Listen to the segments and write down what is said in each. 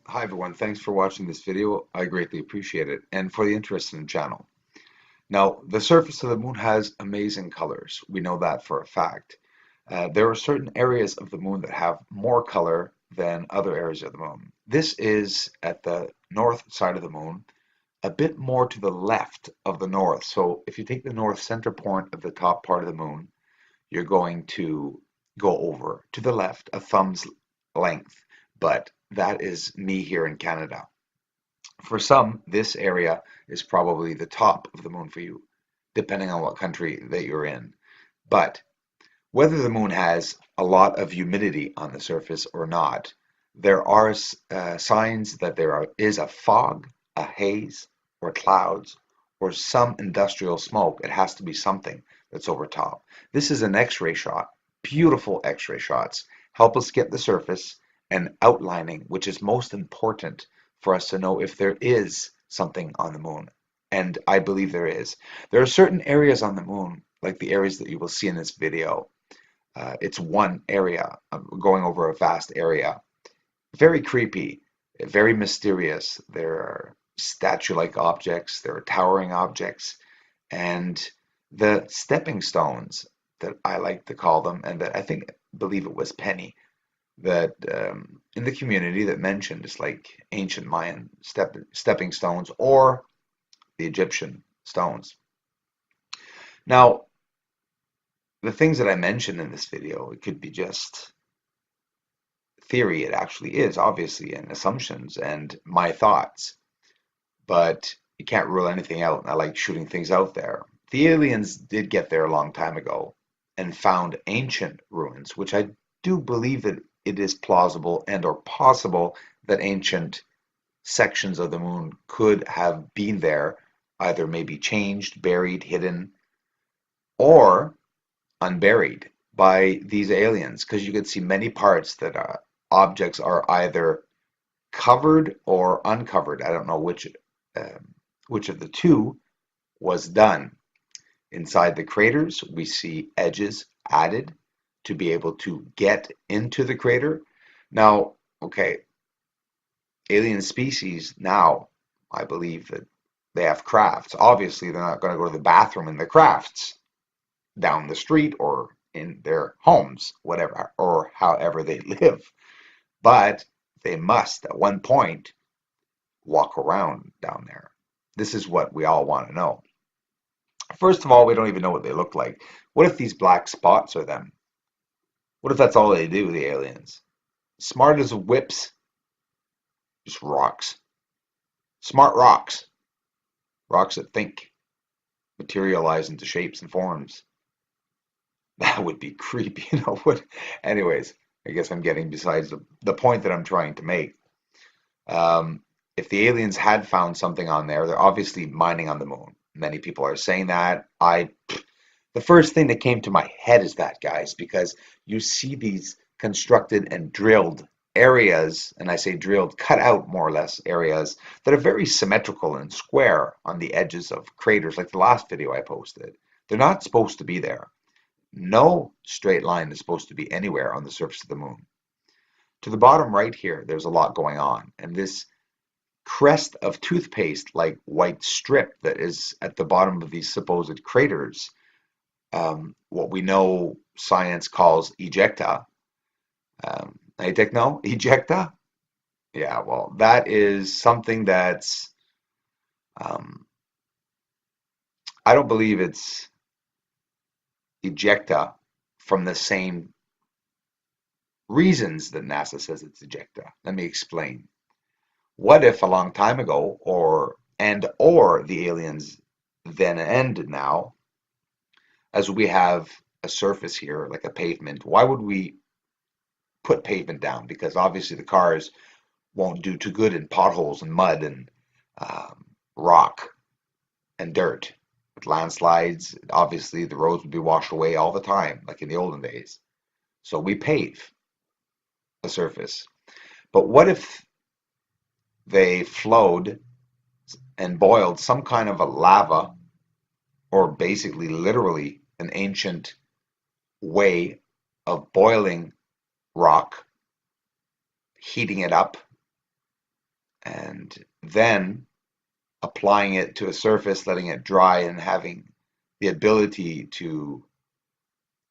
Hi everyone, thanks for watching this video. I greatly appreciate it and for the interest in the channel. Now, the surface of the moon has amazing colors. We know that for a fact. There are certain areas of the moon that have more color than other areas of the moon. This is at the north side of the moon, a bit more to the left of the north. So if you take the north center point of the top part of the moon, you're going to go over to the left a thumb's length, but that is me here in Canada. For some, this area is probably the top of the moon for you, depending on what country that you're in. But whether the moon has a lot of humidity on the surface or not, there are signs that is a fog, a haze, or clouds, or some industrial smoke. It has to be something that's over top. This is an X-ray shot. Beautiful X-ray shots help us get the surface and outlining, which is most important for us to know if there is something on the moon. And I believe there is. There are certain areas on the moon, like the areas that you will see in this video. It's one area, going over a vast area. Very creepy, very mysterious. There are statue-like objects, there are towering objects, and the stepping stones that I like to call them, and that believe it was Penny that in the community that mentioned it's like ancient Mayan stepping stones or the Egyptian stones. Now, the things that I mentioned in this video, it could be just theory. It actually is, obviously, and assumptions and my thoughts, but you can't rule anything out. And I like shooting things out there. The aliens did get there a long time ago and found ancient ruins, which I do believe that it is plausible and or possible that ancient sections of the moon could have been there, either maybe changed, buried, hidden, or unburied by these aliens, because you could see many parts that objects are either covered or uncovered. I don't know which of the two was done. Inside the craters, we see edges added to be able to get into the crater. Now, okay, alien species now, I believe that they have crafts. Obviously, they're not going to go to the bathroom in the crafts down the street or in their homes, whatever, or however they live. But they must, at one point, walk around down there. This is what we all want to know. First of all, we don't even know what they look like. What if these black spots are them? What if that's all they do, the aliens? Smart as whips, just rocks. Smart rocks. Rocks that think, materialize into shapes and forms. That would be creepy, you know what? Anyways, I guess I'm getting besides the point that I'm trying to make. If the aliens had found something on there, they're obviously mining on the moon. Many people are saying that. The first thing that came to my head is that, guys, because you see these constructed and drilled areas, and I say drilled, cut out more or less areas that are very symmetrical and square on the edges of craters, like the last video I posted. They're not supposed to be there. No straight line is supposed to be anywhere on the surface of the moon. To the bottom right here, there's a lot going on, and this crest of toothpaste like white strip that is at the bottom of these supposed craters, what we know science calls ejecta. I take no ejecta. Yeah, well, that is something that's um, I don't believe it's ejecta from the same reasons that NASA says it's ejecta. Let me explain. What if a long time ago, or the aliens then and now, as we have a surface here, like a pavement, why would we put pavement down? Because obviously the cars won't do too good in potholes and mud and rock and dirt. With landslides, obviously the roads would be washed away all the time, like in the olden days. So we pave the surface. But what if they flowed and boiled some kind of a lava, or basically literally an ancient way of boiling rock, heating it up, and then applying it to a surface, letting it dry, and having the ability to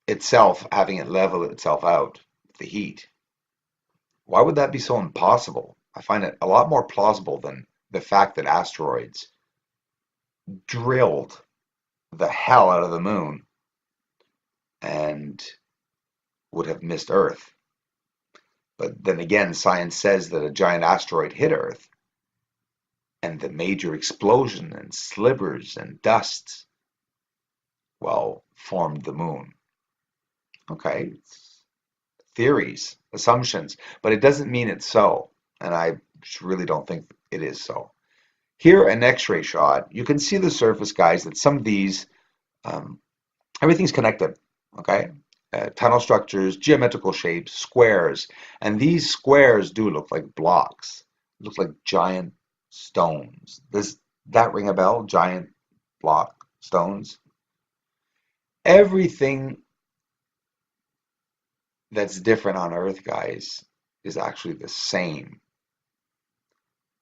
itself, having it level itself out with the heat. Why would that be so impossible? I find it a lot more plausible than the fact that asteroids drilled the hell out of the moon and would have missed Earth. But then again, science says that a giant asteroid hit Earth and the major explosion and slivers and dust, well, formed the moon. Okay, it's theories, assumptions, but it doesn't mean it's so. And I really don't think it is so. Here, an X-ray shot, you can see the surface, guys, that some of these, um, everything's connected, okay? Tunnel structures, geometrical shapes, squares, and these squares do look like blocks, look like giant stones. Does that ring a bell? Giant block stones? Everything that's different on Earth, guys, is actually the same.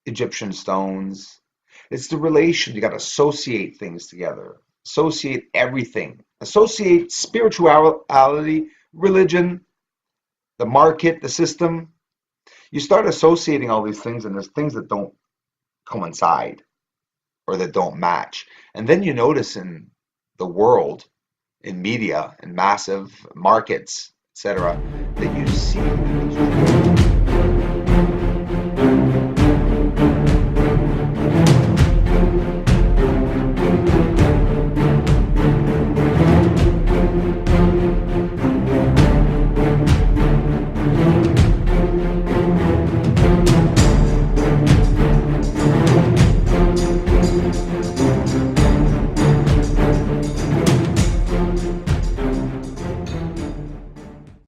Egyptian stones. It's the relation. You got to associate things together. Associate everything. Associate spirituality, religion, the market, the system. You start associating all these things, and there's things that don't coincide or that don't match. And then you notice in the world, in media, in massive markets, etc., that you see